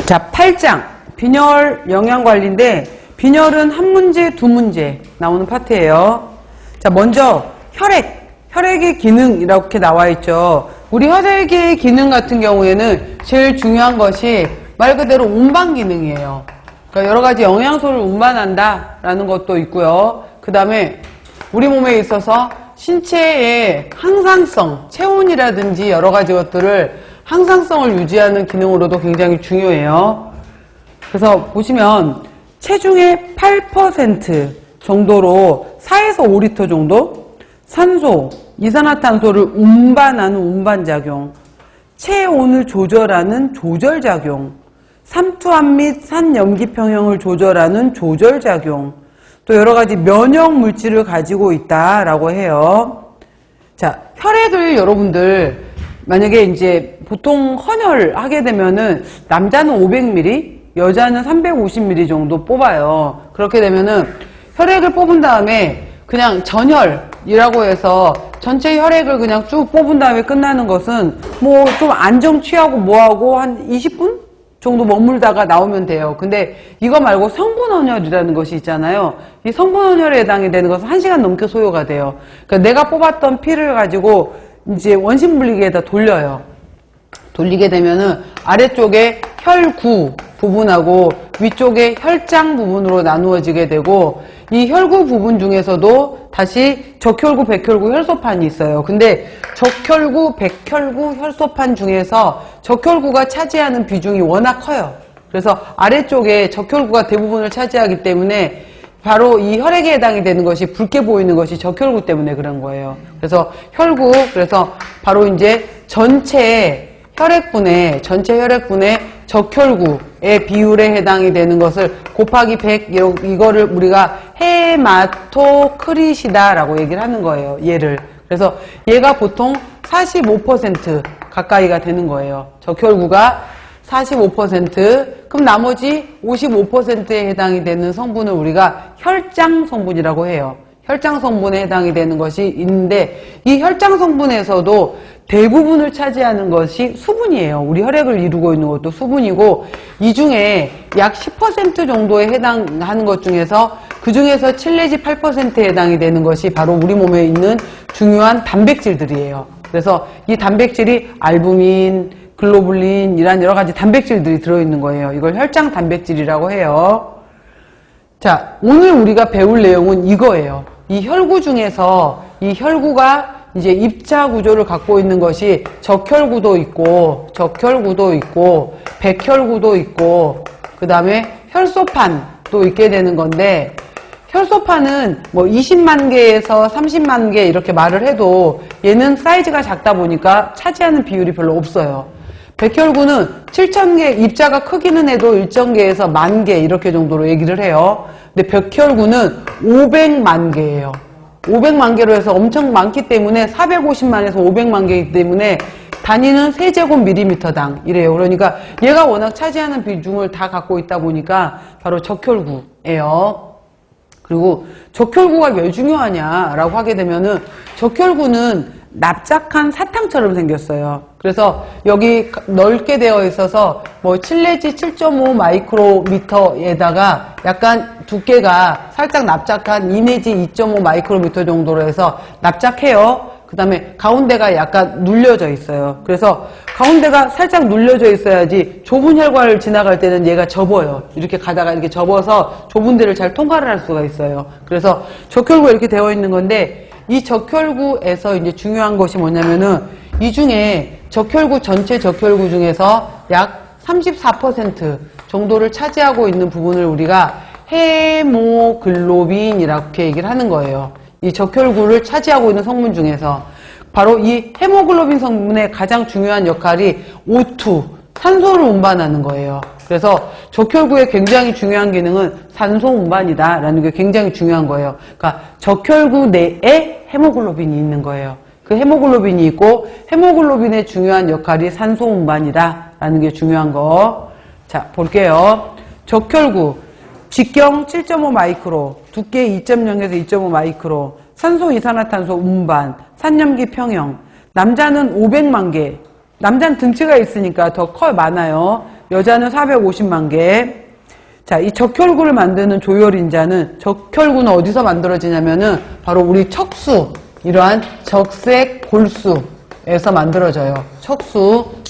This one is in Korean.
자, 8장 빈혈 영양관리인데 빈혈은 한 문제, 두 문제 나오는 파트예요. 자, 먼저 혈액의 기능 이렇게 나와 있죠. 우리 혈액의 기능 같은 경우에는 제일 중요한 것이 말 그대로 운반 기능이에요. 그러니까 여러 가지 영양소를 운반한다 라는 것도 있고요. 그 다음에 우리 몸에 있어서 신체의 항상성, 체온이라든지 여러 가지 것들을 항상성을 유지하는 기능으로도 굉장히 중요해요. 그래서 보시면 체중의 8% 정도로 4에서 5리터 정도 산소, 이산화탄소를 운반하는 운반작용, 체온을 조절하는 조절작용, 삼투압 및 산염기평형을 조절하는 조절작용, 또 여러가지 면역물질을 가지고 있다라고 해요. 자, 혈액을 여러분들 만약에 이제 보통 헌혈 하게 되면은 남자는 500ml, 여자는 350ml 정도 뽑아요. 그렇게 되면은 혈액을 뽑은 다음에 그냥 전혈이라고 해서 전체 혈액을 그냥 쭉 뽑은 다음에 끝나는 것은 뭐 좀 안정 취하고 뭐하고 한 20분 정도 머물다가 나오면 돼요. 근데 이거 말고 성분헌혈이라는 것이 있잖아요. 이 성분헌혈에 해당이 되는 것은 1시간 넘게 소요가 돼요. 그러니까 내가 뽑았던 피를 가지고 이제 원심분리기에다 돌려요. 돌리게 되면은 아래쪽에 혈구 부분하고 위쪽에 혈장 부분으로 나누어지게 되고, 이 혈구 부분 중에서도 다시 적혈구, 백혈구, 혈소판이 있어요. 근데 적혈구, 백혈구, 혈소판 중에서 적혈구가 차지하는 비중이 워낙 커요. 그래서 아래쪽에 적혈구가 대부분을 차지하기 때문에 바로 이 혈액에 해당이 되는 것이 붉게 보이는 것이 적혈구 때문에 그런 거예요. 그래서 혈구, 그래서 바로 이제 전체 혈액분의 적혈구의 비율에 해당이 되는 것을 곱하기 100, 이거를 우리가 헤마토크리시다라고 얘기를 하는 거예요. 얘를. 그래서 얘가 보통 45% 가까이가 되는 거예요. 적혈구가 45%, 그럼 나머지 55%에 해당이 되는 성분을 우리가 혈장 성분이라고 해요. 혈장 성분에 해당이 되는 것이 있는데, 이 혈장 성분에서도 대부분을 차지하는 것이 수분이에요. 우리 혈액을 이루고 있는 것도 수분이고, 이 중에 약 10% 정도에 해당하는 것 중에서 그 중에서 7 내지 8%에 해당이 되는 것이 바로 우리 몸에 있는 중요한 단백질들이에요. 그래서 이 단백질이 알부민, 글로불린 이란 여러 가지 단백질들이 들어있는 거예요. 이걸 혈장 단백질이라고 해요. 자, 오늘 우리가 배울 내용은 이거예요. 이 혈구 중에서 이 혈구가 이제 입자 구조를 갖고 있는 것이 적혈구도 있고, 백혈구도 있고, 그 다음에 혈소판도 있게 되는 건데, 혈소판은 뭐 20만 개에서 30만 개 이렇게 말을 해도 얘는 사이즈가 작다 보니까 차지하는 비율이 별로 없어요. 백혈구는 7,000개, 입자가 크기는 해도 1,000개에서 10,000개 이렇게 정도로 얘기를 해요. 근데 백혈구는 500만 개예요. 500만 개로 해서 엄청 많기 때문에 450만에서 500만 개이기 때문에 단위는 세제곱밀리미터당 이래요. 그러니까 얘가 워낙 차지하는 비중을 다 갖고 있다 보니까 바로 적혈구예요. 그리고 적혈구가 왜 중요하냐라고 하게 되면은 적혈구는 납작한 사탕처럼 생겼어요. 그래서 여기 넓게 되어 있어서 뭐 7 내지 7.5 마이크로미터에다가 약간 두께가 살짝 납작한 2 내지 2.5 마이크로미터 정도로 해서 납작해요. 그 다음에 가운데가 약간 눌려져 있어요. 그래서 가운데가 살짝 눌려져 있어야지 좁은 혈관을 지나갈 때는 얘가 접어요. 이렇게 가다가 이렇게 접어서 좁은 데를 잘 통과를 할 수가 있어요. 그래서 적혈구가 이렇게 되어 있는 건데, 이 적혈구에서 이제 중요한 것이 뭐냐면은 이 중에 전체 적혈구 중에서 약 34% 정도를 차지하고 있는 부분을 우리가 헤모글로빈 이렇게 얘기를 하는 거예요. 이 적혈구를 차지하고 있는 성분 중에서 바로 이 헤모글로빈 성분의 가장 중요한 역할이 O2, 산소를 운반하는 거예요. 그래서 적혈구의 굉장히 중요한 기능은 산소 운반이다라는 게 굉장히 중요한 거예요. 그러니까 적혈구 내에 헤모글로빈이 있는 거예요. 그 헤모글로빈이 있고, 헤모글로빈의 중요한 역할이 산소 운반이다라는 게 중요한 거. 자, 볼게요. 적혈구 직경 7.5 마이크로, 두께 2.0에서 2.5 마이크로, 산소, 이산화탄소 운반, 산염기 평형. 남자는 500만 개. 남자는 등치가 있으니까 더 많아요. 여자는 450만 개. 자, 이 적혈구를 만드는 조혈인자는, 적혈구는 어디서 만들어지냐면은 바로 우리 척수, 이러한 적색 골수에서 만들어져요. 척수.